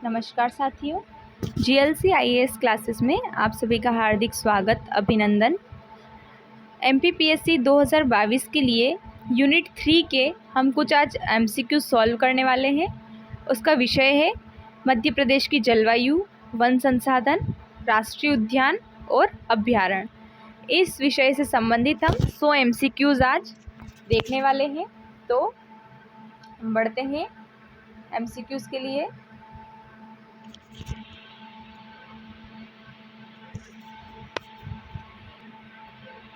नमस्कार साथियों, GLC IAS classes में आप सभी का हार्दिक स्वागत, अभिनंदन। एमपीपीएससी 2022 के लिए यूनिट 3 के हम कुछ आज एमसीक्यू सॉल्व करने वाले हैं। उसका विषय है मध्य प्रदेश की जलवायु, वन संसाधन, राष्ट्रीय उद्यान और अभ्यारण्य। इस विषय से संबंधित हम 100 एमसीक्यूज़ आज देखने वाले हैं। तो हम बढ़ते हैं एमसीक्यूज़ के लिए।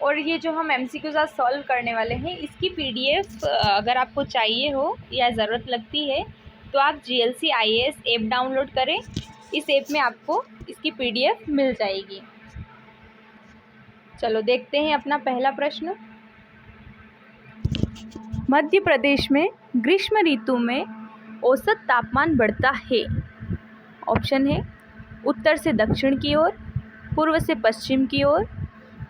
और ये जो हम एमसीक्यूज़ आज सॉल्व करने वाले हैं, इसकी पीडीएफ अगर आपको चाहिए हो या ज़रूरत लगती है तो आप जीएलसी आईएएस ऐप डाउनलोड करें। इस ऐप में आपको इसकी पीडीएफ मिल जाएगी। चलो देखते हैं अपना पहला प्रश्न। मध्य प्रदेश में ग्रीष्म ऋतु में औसत तापमान बढ़ता है। ऑप्शन है उत्तर से दक्षिण की ओर, पूर्व से पश्चिम की ओर,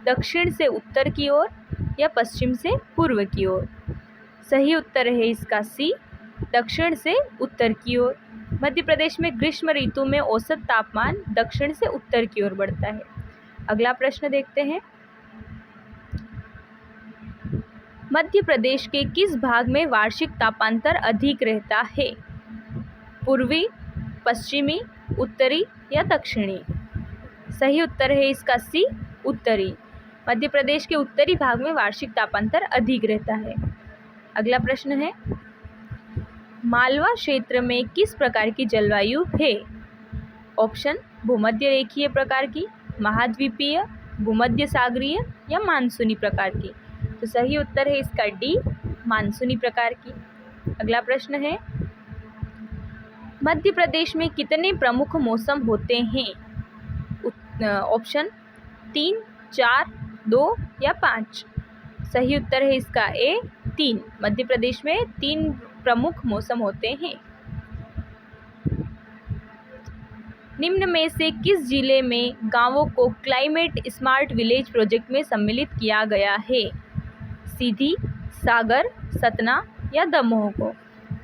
दक्षिण से उत्तर की ओर या पश्चिम से पूर्व की ओर। सही उत्तर है इसका सी, दक्षिण से उत्तर की ओर। मध्य प्रदेश में ग्रीष्म ऋतु में औसत तापमान दक्षिण से उत्तर की ओर बढ़ता है। अगला प्रश्न देखते हैं। मध्य प्रदेश के किस भाग में वार्षिक तापांतर अधिक रहता है? पूर्वी, पश्चिमी, उत्तरी या दक्षिणी? सही उत्तर है इसका सी, उत्तरी। मध्य प्रदेश के उत्तरी भाग में वार्षिक तापांतर अधिक रहता है। अगला प्रश्न है, मालवा क्षेत्र में किस प्रकार की जलवायु है? ऑप्शन भूमध्य रेखीय प्रकार की, महाद्वीपीय, भूमध्य सागरीय या मानसूनी प्रकार की? तो सही उत्तर है इसका डी, मानसूनी प्रकार की। अगला प्रश्न है, मध्य प्रदेश में कितने प्रमुख मौसम होते हैं? ऑप्शन 3, 4, 2 या 5? सही उत्तर है इसका ए, 3। मध्य प्रदेश में 3 प्रमुख मौसम होते हैं। निम्न में से किस जिले में गांवों को क्लाइमेट स्मार्ट विलेज प्रोजेक्ट में सम्मिलित किया गया है? सीधी, सागर, सतना या दमोह को?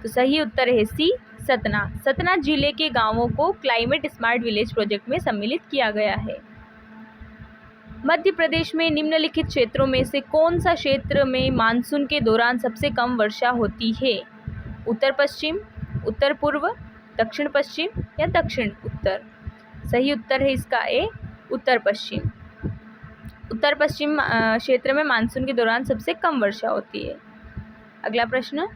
तो सही उत्तर है सी, सतना। सतना जिले के गांवों को क्लाइमेट स्मार्ट विलेज प्रोजेक्ट में सम्मिलित किया गया है। मध्य प्रदेश में निम्नलिखित क्षेत्रों में से कौन सा क्षेत्र में मानसून के दौरान सबसे कम वर्षा होती है? उत्तर पश्चिम, उत्तर पूर्व, दक्षिण पश्चिम या दक्षिण उत्तर? सही उत्तर है इसका ए, उत्तर पश्चिम। उत्तर पश्चिम क्षेत्र में मानसून के दौरान सबसे कम वर्षा होती है। अगला प्रश्न,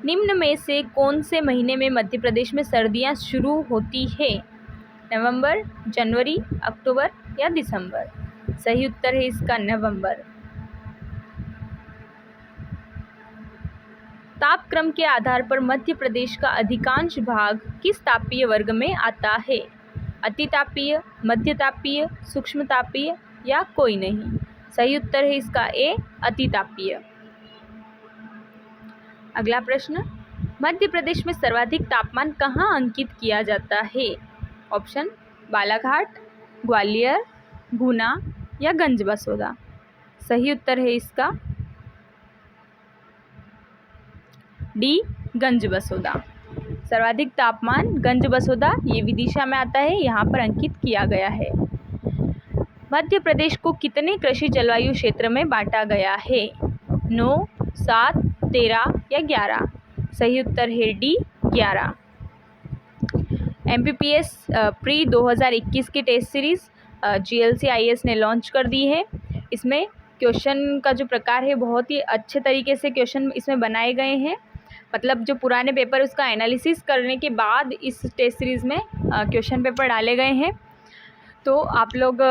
निम्न में से कौन से महीने में मध्य प्रदेश में सर्दियां शुरू होती है? नवंबर, जनवरी, अक्टूबर या दिसंबर? सही उत्तर है इसका नवंबर। तापक्रम के आधार पर मध्य प्रदेश का अधिकांश भाग किस तापीय वर्ग में आता है? अतितापीय, मध्यतापीय, सूक्ष्मतापीय या कोई नहीं? सही उत्तर है इसका ए, अतितापीय। अगला प्रश्न, मध्य प्रदेश में सर्वाधिक तापमान कहाँ अंकित किया जाता है? ऑप्शन बालाघाट, ग्वालियर, गुना या गंजबसौदा? सही उत्तर है इसका डी, गंजबसौदा। सर्वाधिक तापमान गंजबसौदा, ये विदिशा में आता है, यहाँ पर अंकित किया गया है। मध्य प्रदेश को कितने कृषि जलवायु क्षेत्र में बांटा गया है? 9, 7, 13 या 11? सही उत्तर है डी, 11। एमपीपीएस प्री 2021 की टेस्ट सीरीज़ जीएलसी आईएएस ने लॉन्च कर दी है। इसमें क्वेश्चन का जो प्रकार है बहुत ही अच्छे तरीके से क्वेश्चन इसमें बनाए गए हैं। मतलब जो पुराने पेपर उसका एनालिसिस करने के बाद इस टेस्ट सीरीज़ में क्वेश्चन पेपर डाले गए हैं। तो आप लोग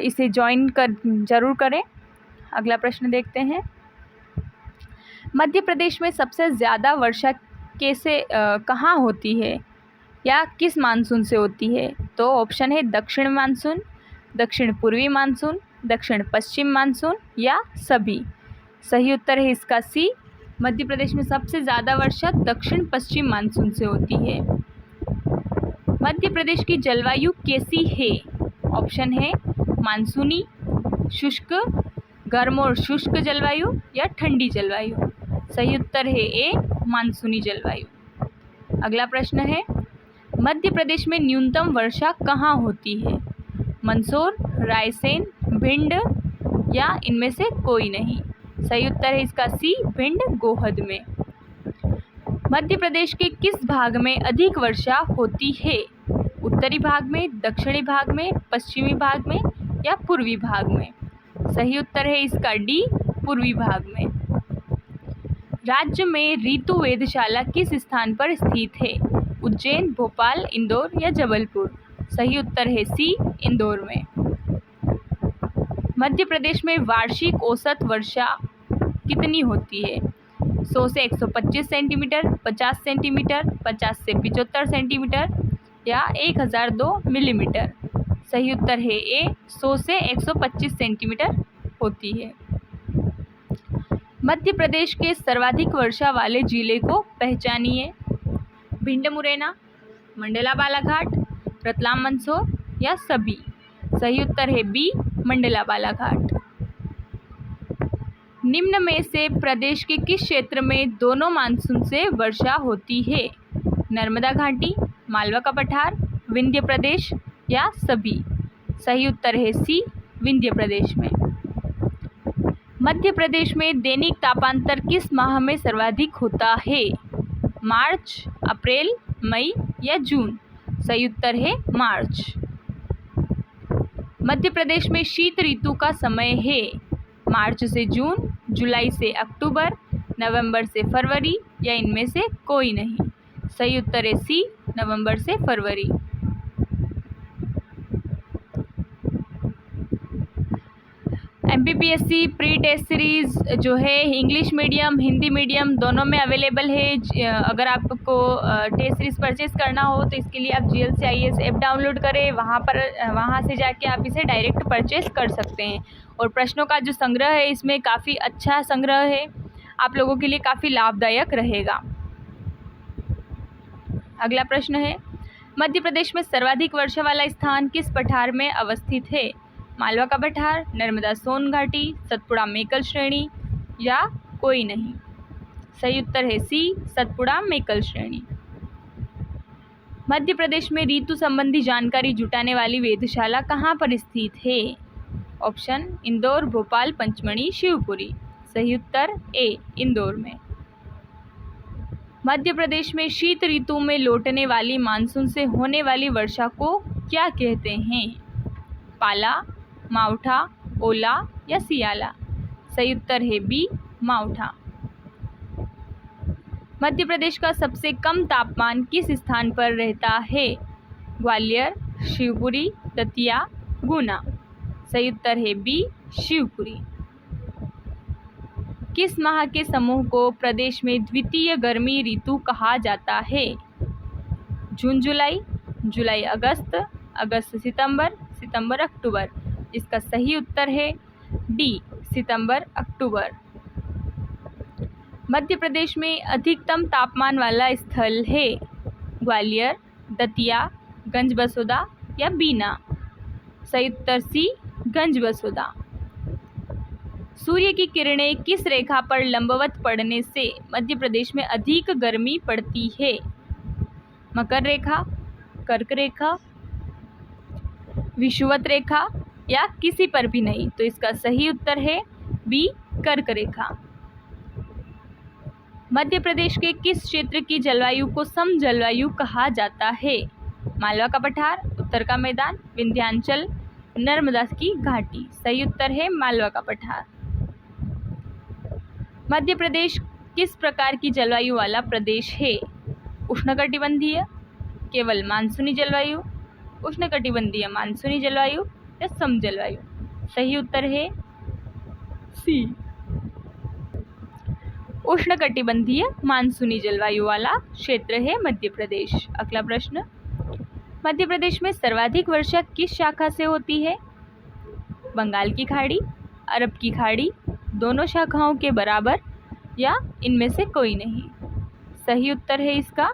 इसे ज्वाइन ज़रूर करें। अगला प्रश्न देखते हैं, मध्य प्रदेश में सबसे ज़्यादा वर्षा कहाँ होती है या किस मानसून से होती है? तो ऑप्शन है दक्षिण मानसून, दक्षिण पूर्वी मानसून, दक्षिण पश्चिम मानसून या सभी? सही उत्तर है इसका सी, मध्य प्रदेश में सबसे ज़्यादा वर्षा दक्षिण पश्चिम मानसून से होती है। मध्य प्रदेश की जलवायु कैसी है? ऑप्शन है मानसूनी, शुष्क, गर्म और शुष्क जलवायु या ठंडी जलवायु? सही उत्तर है ए, मानसूनी जलवायु। अगला प्रश्न है, मध्य प्रदेश में न्यूनतम वर्षा कहाँ होती है? मंदसौर, रायसेन, भिंड या इनमें से कोई नहीं? सही उत्तर है इसका सी, भिंड गोहद में। मध्य प्रदेश के किस भाग में अधिक वर्षा होती है? उत्तरी भाग में, दक्षिणी भाग में, पश्चिमी भाग में या पूर्वी भाग में? सही उत्तर है इसका डी, पूर्वी भाग में। राज्य में ऋतु वेधशाला किस स्थान पर स्थित है? उज्जैन, भोपाल, इंदौर या जबलपुर? सही उत्तर है सी, इंदौर में। मध्य प्रदेश में वार्षिक औसत वर्षा कितनी होती है? 100 से 125 सेंटीमीटर, 50 सेंटीमीटर, 50 से 75 सेंटीमीटर या 1002 मिलीमीटर? सही उत्तर है ए, 100 से 125 सेंटीमीटर होती है। मध्य प्रदेश के सर्वाधिक वर्षा वाले जिले को पहचानिए। भिंड मुरैना, मंडला बालाघाट, रतलाम मंदसौर या सभी? सही उत्तर है बी, मंडला बालाघाट। निम्न में से प्रदेश के किस क्षेत्र में दोनों मानसून से वर्षा होती है? नर्मदा घाटी, मालवा का पठार, विंध्य प्रदेश या सभी? सही उत्तर है सी, विंध्य प्रदेश में। मध्य प्रदेश में दैनिक तापांतर किस माह में सर्वाधिक होता है? मार्च, अप्रैल, मई या जून? सही उत्तर है मार्च। मध्य प्रदेश में शीत ऋतु का समय है मार्च से जून, जुलाई से अक्टूबर, नवंबर से फरवरी या इनमें से कोई नहीं? सही उत्तर है सी, नवंबर से फरवरी। MPPSC प्री टेस्ट सीरीज़ जो है इंग्लिश मीडियम, हिंदी मीडियम दोनों में अवेलेबल है। अगर आपको टेस्ट सीरीज़ परचेस करना हो तो इसके लिए आप GLC IAS ऐप डाउनलोड करें, वहाँ से जाके आप इसे डायरेक्ट परचेस कर सकते हैं। और प्रश्नों का जो संग्रह है इसमें काफ़ी अच्छा संग्रह है, आप लोगों के लिए काफ़ी लाभदायक रहेगा। अगला प्रश्न है, मध्य प्रदेश में सर्वाधिक वर्षा वाला स्थान किस पठार में अवस्थित है? मालवा का पठार, नर्मदा सोन घाटी, सतपुड़ा मेकल श्रेणी या कोई नहीं? सही उत्तर है सी, सतपुड़ा मेकल श्रेणी। मध्य प्रदेश में ऋतु संबंधी जानकारी जुटाने वाली वेधशाला कहाँ पर स्थित है? ऑप्शन इंदौर, भोपाल, पंचमढ़ी, शिवपुरी? सही उत्तर ए, इंदौर में। मध्य प्रदेश में शीत ऋतु में लौटने वाली मानसून से होने वाली वर्षा को क्या कहते हैं? पाला, मावठा, ओला या सियाला? सही उत्तर है बी, मावठा। मध्य प्रदेश का सबसे कम तापमान किस स्थान पर रहता है? ग्वालियर, शिवपुरी, दतिया, गुना? सही उत्तर है बी, शिवपुरी। किस माह के समूह को प्रदेश में द्वितीय गर्मी ऋतु कहा जाता है? जून जुलाई, जुलाई अगस्त, अगस्त सितंबर, सितंबर अक्टूबर? इसका सही उत्तर है डी, सितंबर अक्टूबर। मध्य प्रदेश में अधिकतम तापमान वाला स्थल है? ग्वालियर, दतिया, गंज बसोदा या बीना? सही उत्तर सी, गंज बसोदा। सूर्य की किरणें किस रेखा पर लंबवत पड़ने से मध्य प्रदेश में अधिक गर्मी पड़ती है? मकर रेखा, कर्क रेखा, विषुवत रेखा या किसी पर भी नहीं? तो इसका सही उत्तर है बी, कर्क रेखा। मध्य प्रदेश के किस क्षेत्र की जलवायु को सम जलवायु कहा जाता है? मालवा का पठार, उत्तर का मैदान, विंध्याचल, नर्मदा की घाटी? सही उत्तर है मालवा का पठार। मध्य प्रदेश किस प्रकार की जलवायु वाला प्रदेश है? उष्णकटिबंधीय, केवल मानसूनी जलवायु, उष्णकटिबंधीय मानसूनी जलवायु या सम जलवायु? सही उत्तर है सी, उष्णकटिबंधीय मानसूनी जलवायु वाला क्षेत्र है मध्य प्रदेश। अगला प्रश्न, मध्य प्रदेश में सर्वाधिक वर्षा किस शाखा से होती है? बंगाल की खाड़ी, अरब की खाड़ी, दोनों शाखाओं के बराबर या इनमें से कोई नहीं? सही उत्तर है इसका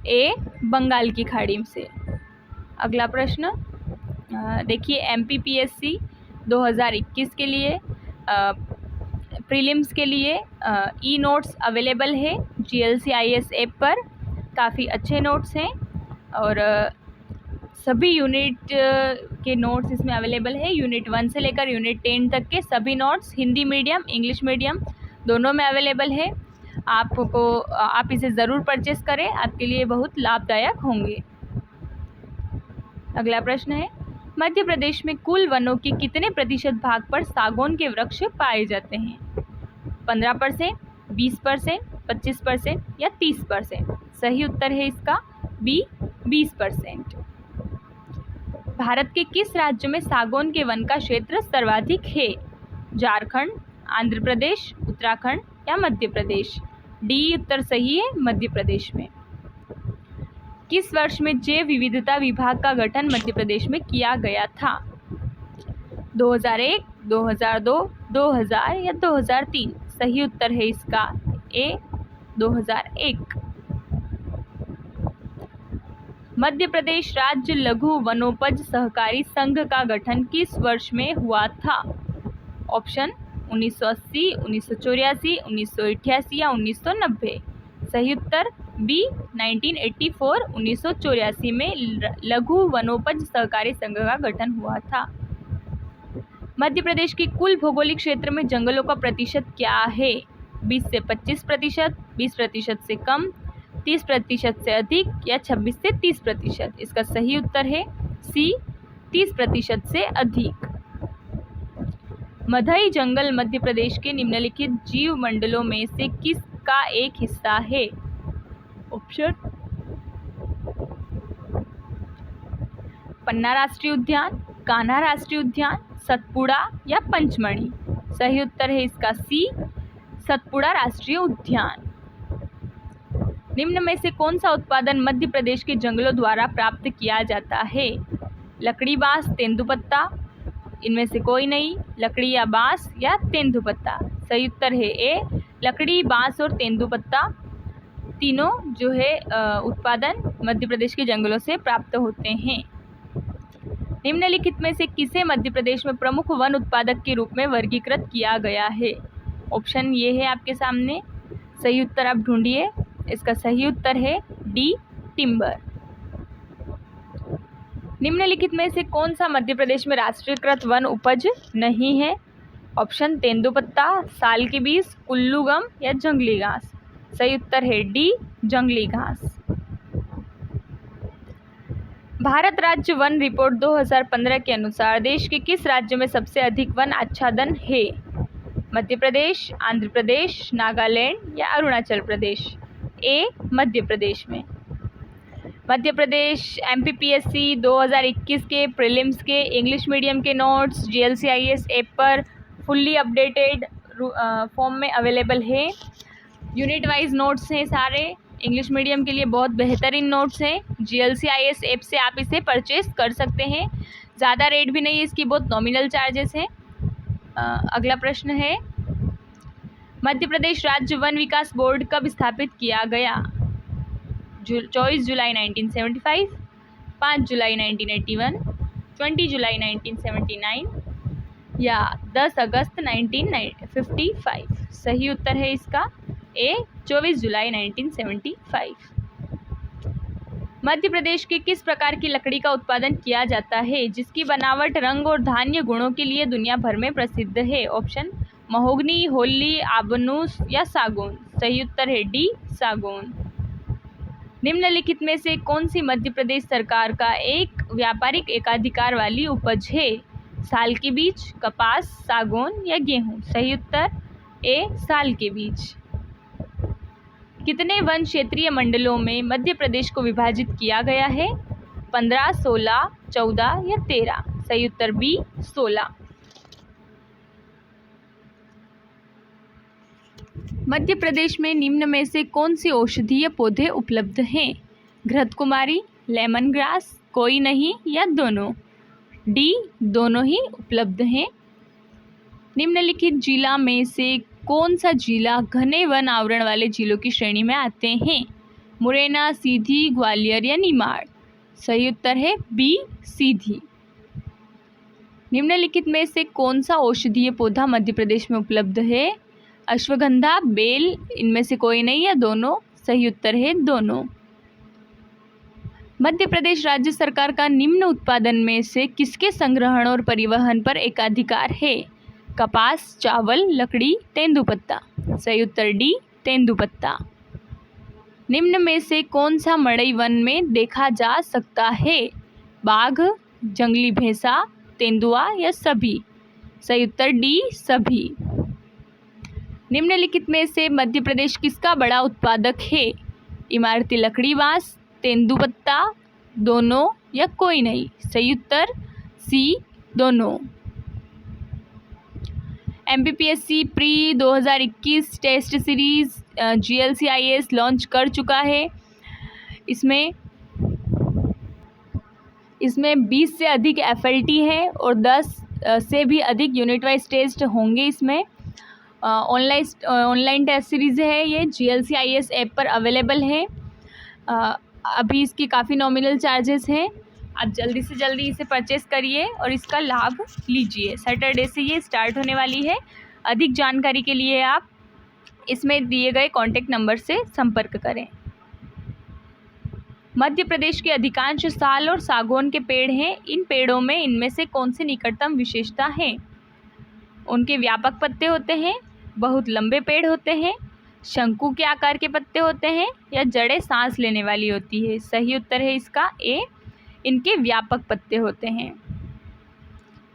ए, बंगाल की खाड़ी से। अगला प्रश्न देखिए, MPPSC 2021 के लिए प्रीलिम्स के लिए ई नोट्स अवेलेबल है GLCIS ऐप पर। काफ़ी अच्छे नोट्स हैं और सभी यूनिट के नोट्स इसमें अवेलेबल है। यूनिट 1 से लेकर यूनिट 10 तक के सभी notes Hindi medium English medium दोनों में अवेलेबल है। आप इसे ज़रूर परचेस करें, आपके लिए बहुत लाभदायक होंगे। अगला प्रश्न है, मध्य प्रदेश में कुल वनों के कितने प्रतिशत भाग पर सागौन के वृक्ष पाए जाते हैं? 15%, 20%, 25% या 30%? सही उत्तर है इसका बी, 20%। भारत के किस राज्य में सागौन के वन का क्षेत्र सर्वाधिक है? झारखंड, आंध्र प्रदेश, उत्तराखंड या मध्य प्रदेश? डी उत्तर सही है, मध्य प्रदेश में। किस वर्ष में जैव विविधता विभाग का गठन मध्य प्रदेश में किया गया था? 2001, 2002, 2000 या 2003? सही उत्तर है इसका ए, 2001। मध्य प्रदेश राज्य लघु वनोपज सहकारी संघ का गठन किस वर्ष में हुआ था? ऑप्शन 1980, 1984, 1988 या 1990? सही उत्तर बी, 1984, 1984 में लघु वनोपज सहकारी संघ का गठन हुआ था। मध्य प्रदेश के कुल भौगोलिक क्षेत्र में जंगलों का प्रतिशत क्या है? 20 से 25%, 20% से कम, 30% से अधिक या 26 से 30%? इसका सही उत्तर है सी, 30% से अधिक। मधई जंगल मध्य प्रदेश के निम्नलिखित जीव मंडलों में से किसका एक हिस्सा है? ऑप्शन पन्ना राष्ट्रीय उद्यान, कान्हा राष्ट्रीय उद्यान, सतपुड़ा या पंचमढ़ी? सही उत्तर है इसका सी, सतपुड़ा राष्ट्रीय उद्यान। निम्न में से कौन सा उत्पादन मध्य प्रदेश के जंगलों द्वारा प्राप्त किया जाता है? लकड़ी, बांस, तेंदुपत्ता? इनमें से कोई नहीं। लकड़ी या बांस या तेंदुपत्ता? सही उत्तर है ए, लकड़ी, बांस और तेंदुपत्ता तीनों जो है उत्पादन मध्य प्रदेश के जंगलों से प्राप्त होते हैं। निम्नलिखित में से किसे मध्य प्रदेश में प्रमुख वन उत्पादक के रूप में वर्गीकृत किया गया है? ऑप्शन ये है आपके सामने, सही उत्तर आप ढूंढिए। इसका सही उत्तर है डी, टिम्बर। निम्नलिखित में से कौन सा मध्य प्रदेश में राष्ट्रीयकृत वन उपज नहीं है? ऑप्शन तेंदुपत्ता, साल के बीज, कुल्लू गम या जंगली घास? सही उत्तर है डी, जंगली घास। भारत राज्य वन रिपोर्ट 2015 के अनुसार देश के किस राज्य में सबसे अधिक वन आच्छादन है? मध्य प्रदेश, आंध्र प्रदेश, नागालैंड या अरुणाचल प्रदेश? ए, मध्य प्रदेश में। मध्य प्रदेश MPPSC 2021 के प्रीलिम्स के इंग्लिश मीडियम के नोट्स GLCIS ऐप पर फुल्ली अपडेटेड फॉर्म में अवेलेबल है। यूनिट वाइज नोट्स हैं सारे। इंग्लिश मीडियम के लिए बहुत बेहतरीन नोट्स हैं। GLCIS ऐप से आप इसे परचेस कर सकते हैं। ज़्यादा रेट भी नहीं है इसकी, बहुत नॉमिनल चार्जेस हैं। अगला प्रश्न है, मध्य प्रदेश राज्य वन विकास बोर्ड कब स्थापित किया गया? 24 जुलाई 1975, 5 जुलाई 1981, 20 जुलाई 1979 या 10 अगस्त 1955? सही उत्तर है इसका ए, 24 जुलाई 1975। मध्य प्रदेश के किस प्रकार की लकड़ी का उत्पादन किया जाता है जिसकी बनावट, रंग और धान्य गुणों के लिए दुनिया भर में प्रसिद्ध है? ऑप्शन महोगनी, होली, आबनूस या सागौन? सही उत्तर है डी, सागौन। निम्नलिखित में से कौन सी मध्य प्रदेश सरकार का एक व्यापारिक एकाधिकार वाली उपज है? साल के बीज, कपास, सागौन या गेहूं? सही उत्तर ए, साल के बीज। कितने वन क्षेत्रीय मंडलों में मध्य प्रदेश को विभाजित किया गया है? 15, 16, 14 या 13? सही उत्तर बी, 16। मध्य प्रदेश में निम्न में से कौन सी औषधीय पौधे उपलब्ध हैं? घृतकुमारी, लेमन ग्रास, कोई नहीं या दोनों? डी, दोनों ही उपलब्ध हैं। निम्नलिखित जिला में से कौन सा जिला घने वन आवरण वाले जिलों की श्रेणी में आते हैं? मुरैना, सीधी, ग्वालियर या निमाड़? सही उत्तर है बी, सीधी। निम्नलिखित में से कौन सा औषधीय पौधा मध्य प्रदेश में उपलब्ध है? अश्वगंधा, बेल, इनमें से कोई नहीं या दोनों? सही उत्तर है दोनों। मध्य प्रदेश राज्य सरकार का निम्न उत्पादन में से किसके संग्रहण और परिवहन पर एकाधिकार है? कपास, चावल, लकड़ी, तेंदुपत्ता। सही उत्तर डी, तेंदुपत्ता। निम्न में से कौन सा मड़ई वन में देखा जा सकता है? बाघ, जंगली भैंसा, तेंदुआ या सभी? सही उत्तर डी, सभी। निम्नलिखित में से मध्य प्रदेश किसका बड़ा उत्पादक है? इमारती लकड़ी बांस, तेंदुपत्ता, दोनों या कोई नहीं? सही उत्तर सी, दोनों। MPPSC pre 2021 test series GLCIS launch कर चुका है। इसमें 20 से अधिक FLT है और 10 से भी अधिक यूनिट वाइज टेस्ट होंगे। इसमें ऑनलाइन टेस्ट सीरीज़ है। ये GLCIS ऐप पर अवेलेबल है। अभी इसकी काफ़ी नॉमिनल चार्जेस हैं। आप जल्दी से जल्दी इसे परचेस करिए और इसका लाभ लीजिए। सैटरडे से ये स्टार्ट होने वाली है। अधिक जानकारी के लिए आप इसमें दिए गए कॉन्टैक्ट नंबर से संपर्क करें। मध्य प्रदेश के अधिकांश साल और सागौन के पेड़ हैं। इन पेड़ों में इनमें से कौन सी निकटतम विशेषता है? उनके व्यापक पत्ते होते हैं, बहुत लंबे पेड़ होते हैं, शंकु के आकार के पत्ते होते हैं या जड़ें सांस लेने वाली होती है? सही उत्तर है इसका ए, इनके व्यापक पत्ते होते हैं।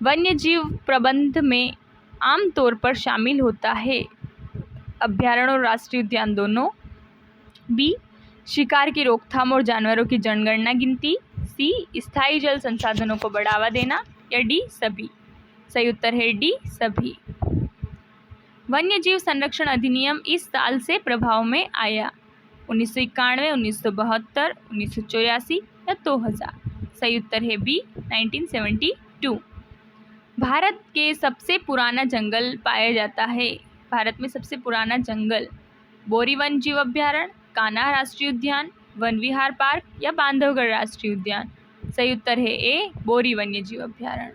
वन्य जीव प्रबंध में आमतौर पर शामिल होता है अभ्यारण्य और राष्ट्रीय उद्यान दोनों। बी, शिकार की रोकथाम और जानवरों की जनगणना गिनती। सी, स्थायी जल संसाधनों को बढ़ावा देना या डी, सभी? सही उत्तर है डी, सभी। वन्य जीव संरक्षण अधिनियम इस साल से प्रभाव में आया? 1991, 1972, 1984 या 2000? सही उत्तर है बी, 1972। भारत के सबसे पुराना जंगल पाया जाता है? भारत में सबसे पुराना जंगल बोरी वन्य जीव अभ्यारण्य, कान्हा राष्ट्रीय उद्यान, वन विहार पार्क या बांधवगढ़ राष्ट्रीय उद्यान? सही उत्तर है ए, बोरी वन्य जीव अभ्यारण्य।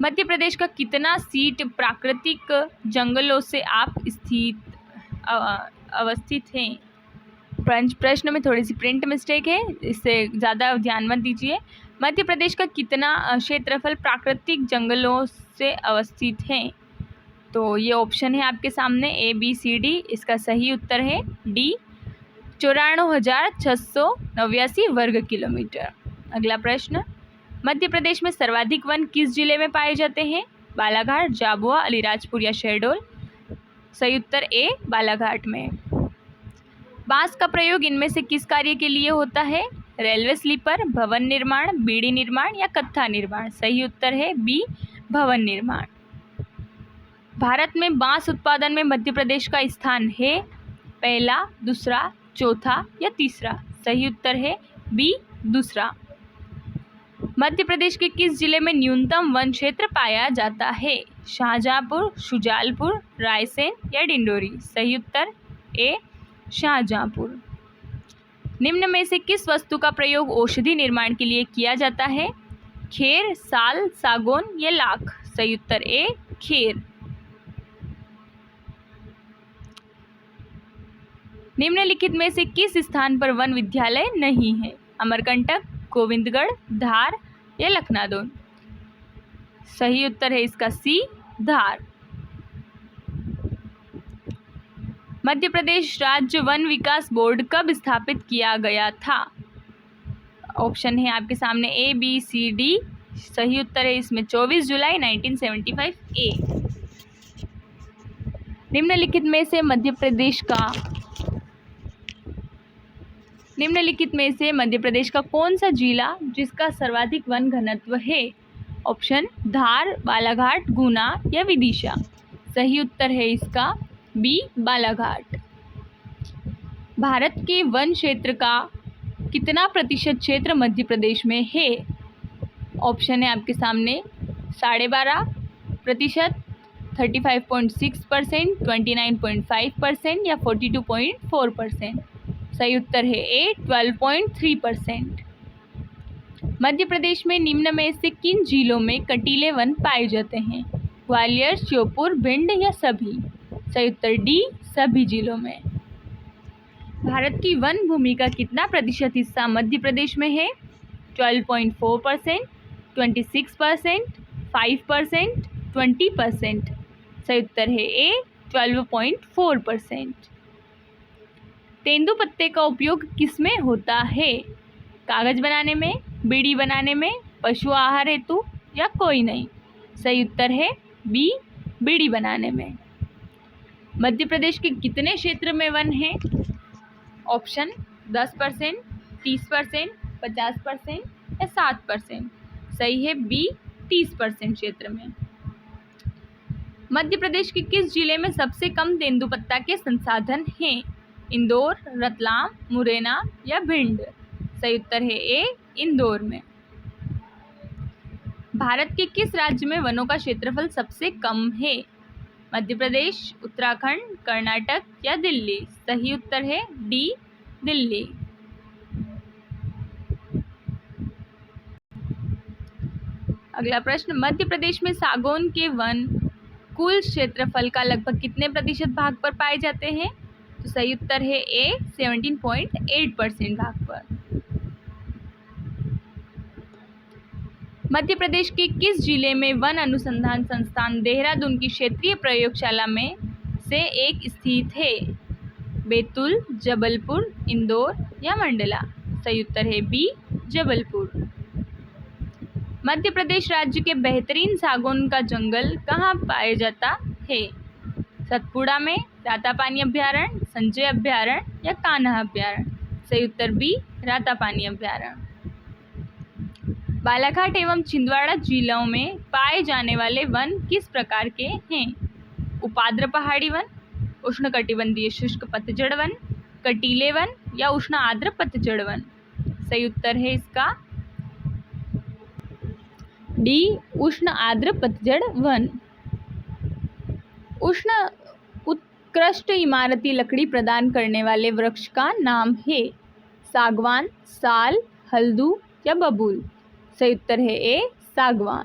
मध्य प्रदेश का कितना सीट प्राकृतिक जंगलों से आप अवस्थित हैं? प्रश्न में थोड़ी सी प्रिंट मिस्टेक है, इससे ज़्यादा ध्यान मत दीजिए। मध्य प्रदेश का कितना क्षेत्रफल प्राकृतिक जंगलों से अवस्थित है? तो ये ऑप्शन है आपके सामने A, B, C, D। इसका सही उत्तर है डी, 94,689 वर्ग किलोमीटर। अगला प्रश्न, मध्य प्रदेश में सर्वाधिक वन किस जिले में पाए जाते हैं? बालाघाट, झाबुआ, अलीराजपुर या शहडोल? सही उत्तर ए, बालाघाट में। बांस का प्रयोग इनमें से किस कार्य के लिए होता है? रेलवे स्लीपर, भवन निर्माण, बीड़ी निर्माण या कत्था निर्माण? सही उत्तर है बी, भवन निर्माण। भारत में बांस उत्पादन में मध्य प्रदेश का स्थान है? पहला, दूसरा, चौथा या तीसरा? सही उत्तर है बी, दूसरा। मध्य प्रदेश के किस जिले में न्यूनतम वन क्षेत्र पाया जाता है? शाहजहांपुर, शुजालपुर, रायसेन या डिंडोरी? सही उत्तर ए, शाहजहांपुर। निम्न में से किस वस्तु का प्रयोग औषधि निर्माण के लिए किया जाता है? खेर, साल, सागौन या लाख? सही उत्तर ए, खेर। निम्नलिखित में से किस स्थान पर वन विद्यालय नहीं है? अमरकंटक, गोविंदगढ़, धार या लखनादौन? सही उत्तर है इसका सी, धार। मध्य प्रदेश राज्य वन विकास बोर्ड कब स्थापित किया गया था? ऑप्शन है आपके सामने A, B, C, D। सही उत्तर है इसमें 24 जुलाई 1975 ए। निम्नलिखित में से मध्य प्रदेश का कौन सा जिला जिसका सर्वाधिक वन घनत्व है? ऑप्शन धार, बालाघाट, गुना या विदिशा? सही उत्तर है इसका बी, बालाघाट। भारत के वन क्षेत्र का कितना प्रतिशत क्षेत्र मध्य प्रदेश में है? ऑप्शन है आपके सामने 12.5%, 35.6%, 29.5% या 42.4%? सही उत्तर है ए, 12.3%। मध्य प्रदेश में निम्न में से किन जिलों में कटीले वन पाए जाते हैं? ग्वालियर, श्योपुर, भिंड या सभी? सही उत्तर डी, सभी जिलों में। भारत की वन भूमि का कितना प्रतिशत हिस्सा मध्य प्रदेश में है? 12.4%, 26%, 5%, 20%। सही उत्तर है ए, 12.4%। तेंदुपत्ते का उपयोग किसमें होता है? कागज बनाने में, बीड़ी बनाने में, पशु आहार हेतु या कोई नहीं? सही उत्तर है बी, बीड़ी बनाने में। मध्य प्रदेश के कितने क्षेत्र में वन है? ऑप्शन 10%, 30%, 50% या 7%। सही है बी, 30% क्षेत्र में। मध्य प्रदेश के किस जिले में सबसे कम तेंदुपत्ता के संसाधन हैं? इंदौर, रतलाम, मुरैना या भिंड? सही उत्तर है ए, इंदौर में। भारत के किस राज्य में वनों का क्षेत्रफल सबसे कम है? मध्य प्रदेश, उत्तराखंड, कर्नाटक या दिल्ली? सही उत्तर है डी, दिल्ली। अगला प्रश्न, मध्य प्रदेश में सागौन के वन कुल क्षेत्रफल का लगभग कितने प्रतिशत भाग पर पाए जाते हैं? तो सही उत्तर है ए, 17.8% भाग पर। मध्य प्रदेश के किस जिले में वन अनुसंधान संस्थान देहरादून की क्षेत्रीय प्रयोगशाला में से एक स्थित है? बैतूल, जबलपुर, इंदौर या मंडला? सही उत्तर है बी, जबलपुर। मध्य प्रदेश राज्य के बेहतरीन सागौन का जंगल कहाँ पाया जाता है? सतपुड़ा में, रातापानी अभ्यारण्य, संजय अभ्यारण्य या कान्हा अभ्यारण्य? सही उत्तर बी, रातापानी अभ्यारण्य। बालाघाट एवं छिंदवाड़ा जिलों में पाए जाने वाले वन किस प्रकार के हैं? उपाद्र पहाड़ी वन, उष्णकटिबंधीय शुष्क पतझड़ वन, कटीले वन या उष्ण आर्द्र पतझड़ वन? सही उत्तर है इसका डी, उष्ण आर्द्र पतझड़ वन। उष्ण उत्कृष्ट इमारती लकड़ी प्रदान करने वाले वृक्ष का नाम है? सागवान, साल, हल्दू या बबूल? सही उत्तर है ए, सागवान।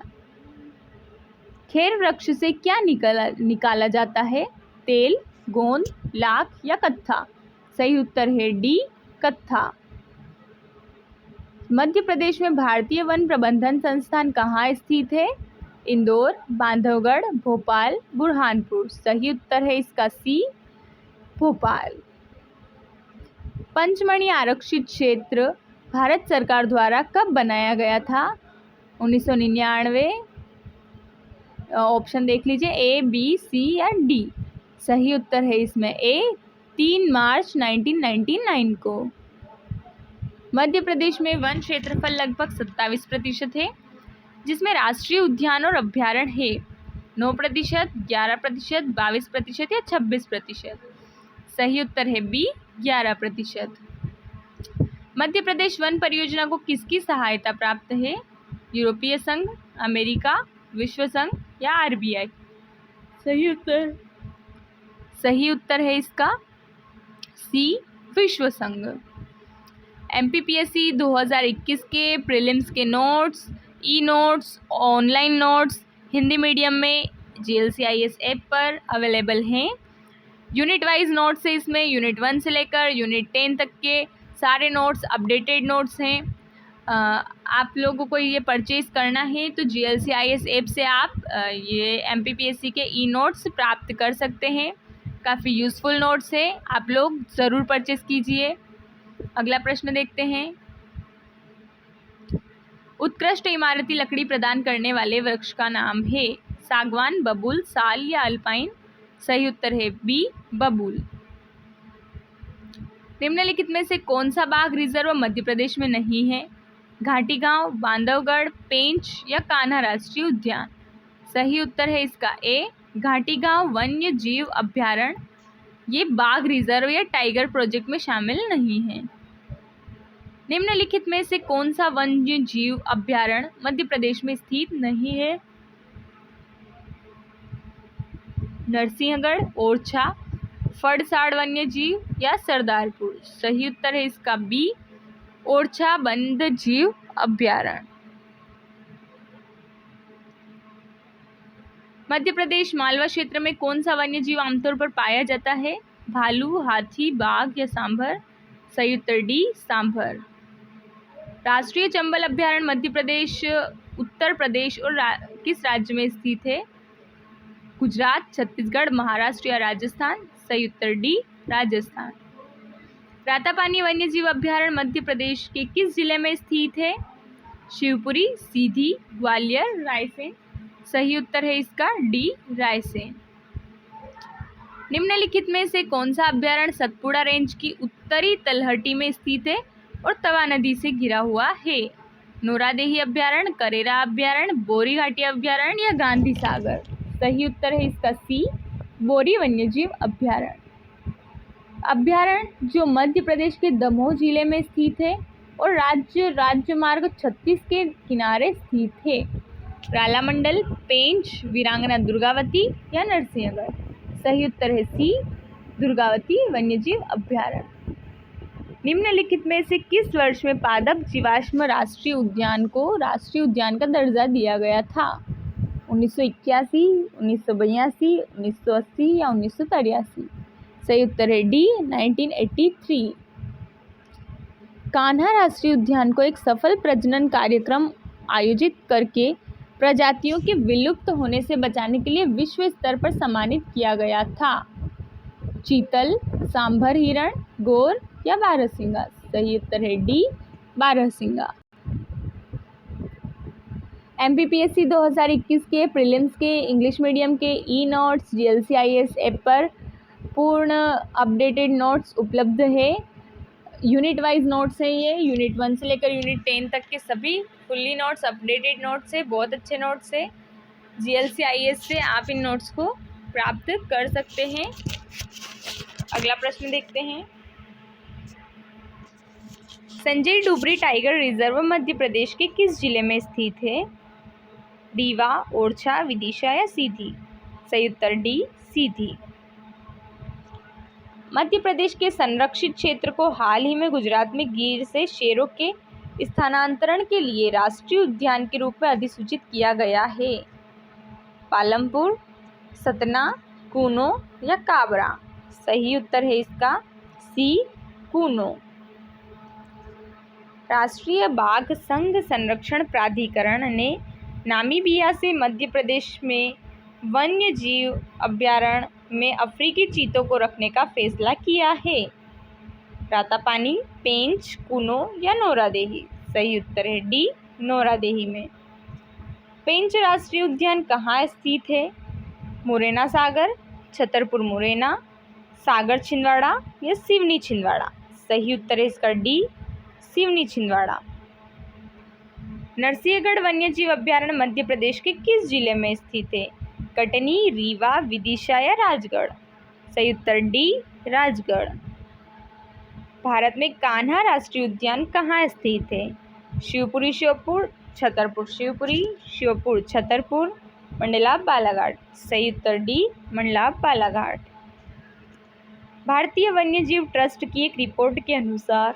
खेर वृक्ष से क्या निकाला जाता है? तेल, गोंद, लाख या कत्था? सही उत्तर है डी, कत्था। मध्य प्रदेश में भारतीय वन प्रबंधन संस्थान कहाँ स्थित है? इंदौर, बांधवगढ़, भोपाल, बुरहानपुर? सही उत्तर है इसका सी, भोपाल। पंचमढ़ी आरक्षित क्षेत्र भारत सरकार द्वारा कब बनाया गया था? 1999? ऑप्शन देख लीजिए ए, बी, सी या डी? सही उत्तर है इसमें ए, 3 मार्च 1999 को। मध्य प्रदेश में वन क्षेत्रफल लगभग 27% है, जिसमें राष्ट्रीय उद्यान और अभ्यारण्य है 9%, 11%, 22% या 26%? सही उत्तर है बी, 11%। मध्य प्रदेश वन परियोजना को किसकी सहायता प्राप्त है? यूरोपीय संघ, अमेरिका, विश्व संघ या आरबीआई? सही उत्तर है इसका सी, विश्व संघ। एमपीपीएससी 2021 के प्रीलिम्स के notes, e notes, online notes Hindi medium में GLCIS ऐप पर अवेलेबल हैं। यूनिट वाइज नोट्स है इसमें, यूनिट 1 से लेकर यूनिट 10 तक के सारे नोट्स अपडेटेड नोट्स हैं। आप लोगों को ये परचेज़ करना है तो GLCIS ऐप से आप ये एमपीपीएससी के ई नोट्स प्राप्त कर सकते हैं। काफ़ी यूज़फुल नोट्स है, आप लोग ज़रूर परचेज़ कीजिए। अगला प्रश्न देखते हैं। उत्कृष्ट इमारती लकड़ी प्रदान करने वाले वृक्ष का नाम है? सागवान, बबूल, साल या अल्पाइन? सही उत्तर है बी, बबूल। निम्नलिखित में से कौन सा बाघ रिजर्व मध्य प्रदेश में नहीं है? घाटी गांव, बांधवगढ़, पेंच या कान्हा राष्ट्रीय उद्यान? सही उत्तर है इसका ए, घाटी गांव वन्य जीव अभ्यारण्य। ये बाघ रिजर्व या टाइगर प्रोजेक्ट में शामिल नहीं है। निम्नलिखित में से कौन सा वन्य जीव अभ्यारण्य मध्य प्रदेश में स्थित नहीं है? नरसिंहगढ़, ओरछा, फड़साड़ वन्य जीव या सरदारपुर? सही उत्तर है इसका बी, ओरछा वन्य जीव अभयारण्य। मध्य प्रदेश मालवा क्षेत्र में कौन सा वन्य जीव आमतौर पर पाया जाता है? भालू, हाथी, बाघ या सांभर? सही उत्तर डी, सांभर। राष्ट्रीय चंबल अभयारण्य मध्य प्रदेश, उत्तर प्रदेश और किस राज्य में स्थित है? गुजरात, छत्तीसगढ़, महाराष्ट्र या राजस्थान? सही उत्तर डी, राजस्थान। रातापानी वन्य जीव अभयारण्य मध्य प्रदेश के किस जिले में स्थित है? शिवपुरी, सीधी, ग्वालियर, रायसेन? सही उत्तर है इसका डी, रायसेन। निम्नलिखित में से कौन सा अभयारण्य सतपुड़ा रेंज की उत्तरी तलहटी में स्थित है और तवा नदी से घिरा हुआ है? नोरादेही अभयारण्य, करेरा अभयारण्य, बोरी घाटी अभयारण्य या गांधी सागर? सही उत्तर है इसका सी, बोरी वन्यजीव अभयारण्य। अभयारण्य जो मध्य प्रदेश के दमोह जिले में स्थित है और राज्य राजमार्ग 36 के किनारे स्थित है। रालामंडल, पेंच, वीरांगना दुर्गावती या नरसिंहगढ़? सही उत्तर है सी, दुर्गावती वन्यजीव अभयारण्य। निम्नलिखित में से किस वर्ष में पादप जीवाश्म राष्ट्रीय उद्यान को राष्ट्रीय उद्यान का दर्जा दिया गया था? 1981, 1982, 1980 या 1983? सही उत्तर है डी, 1983। कान्हा राष्ट्रीय उद्यान को एक सफल प्रजनन कार्यक्रम आयोजित करके प्रजातियों के विलुप्त होने से बचाने के लिए विश्व स्तर पर सम्मानित किया गया था। चीतल, सांभर हिरण, गोर या बारहसिंगा? सही उत्तर है डी, बारहसिंगा। MPPSC 2021 के प्रीलिम्स के इंग्लिश मीडियम के e notes GLC IAS app पर पूर्ण अपडेटेड नोट्स उपलब्ध है। यूनिट वाइज नोट्स हैं ये, यूनिट 1 से लेकर यूनिट 10 तक के सभी फुल्ली नोट्स, अपडेटेड नोट्स है, बहुत अच्छे नोट्स है। GLC IAS से आप इन नोट्स को प्राप्त कर सकते हैं। अगला प्रश्न देखते हैं। संजय डुबरी टाइगर रिजर्व मध्य प्रदेश के किस जिले में स्थित है? रीवा, ओरछा, विदिशा या सीधी? सही उत्तर डी, सीधी। मध्य प्रदेश के संरक्षित क्षेत्र को हाल ही में गुजरात में गिर से शेरों के स्थानांतरण के लिए राष्ट्रीय उद्यान के रूप में अधिसूचित किया गया है। पालमपुर, सतना, कूनो या काबरा? सही उत्तर है इसका सी, कूनो। राष्ट्रीय बाघ संघ संरक्षण प्राधिकरण ने नामीबिया से मध्य प्रदेश में वन्य जीव अभयारण्य में अफ्रीकी चीतों को रखने का फैसला किया है। रातापानी, पेंच, कूनो या नोरादेही? सही उत्तर है डी, नोरादेही में। पेंच राष्ट्रीय उद्यान कहाँ स्थित है? मुरैना सागर, छतरपुर मुरैना, सागर छिंदवाड़ा या सिवनी छिंदवाड़ा? सही उत्तर है इसका डी, सिवनी छिंदवाड़ा। नरसिंहगढ़ वन्यजीव अभयारण्य मध्य प्रदेश के किस जिले में स्थित है? कटनी, रीवा, विदिशा या राजगढ़? सही उत्तर डी, राजगढ़। भारत में कान्हा राष्ट्रीय उद्यान कहाँ स्थित है? शिवपुरी श्योपुर, छतरपुर शिवपुरी, श्योपुर छतरपुर, मंडलाव बालाघाट? सही उत्तर डी, मंडलाव बालाघाट। भारतीय वन्यजीव ट्रस्ट की एक रिपोर्ट के अनुसार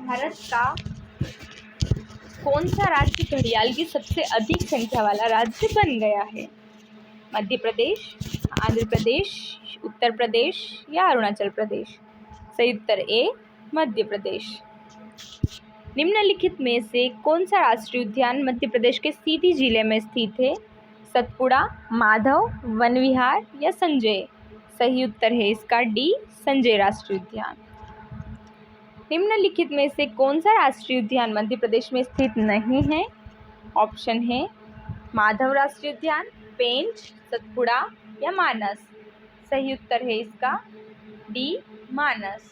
भारत का कौन सा राज्य घड़ियाल की सबसे अधिक संख्या वाला राज्य बन गया है? मध्य प्रदेश, आंध्र प्रदेश, उत्तर प्रदेश या अरुणाचल प्रदेश? सही उत्तर ए, मध्य प्रदेश। निम्नलिखित में से कौन सा राष्ट्रीय उद्यान मध्य प्रदेश के सीधी जिले में स्थित है? सतपुड़ा, माधव, वन विहार या संजय? सही उत्तर है इसका डी, संजय राष्ट्रीय उद्यान। निम्नलिखित में से कौन सा राष्ट्रीय उद्यान मध्य प्रदेश में स्थित नहीं है? ऑप्शन है माधव राष्ट्रीय उद्यान, पेंच, सतपुड़ा या मानस? सही उत्तर है इसका डी, मानस।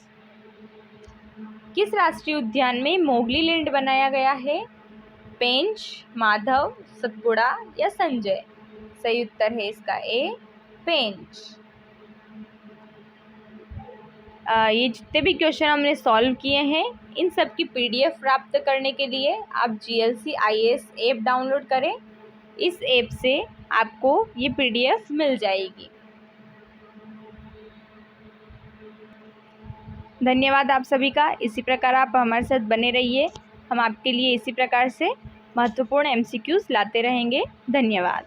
किस राष्ट्रीय उद्यान में मोगली लैंड बनाया गया है? पेंच, माधव, सतपुड़ा या संजय? सही उत्तर है इसका ए, पेंच। ये जितने भी क्वेश्चन हमने सॉल्व किए हैं इन सब की PDF प्राप्त करने के लिए आप GLC IAS ऐप डाउनलोड करें। इस ऐप से आपको ये PDF मिल जाएगी। धन्यवाद आप सभी का। इसी प्रकार आप हमारे साथ बने रहिए, हम आपके लिए इसी प्रकार से महत्वपूर्ण MCQs लाते रहेंगे। धन्यवाद।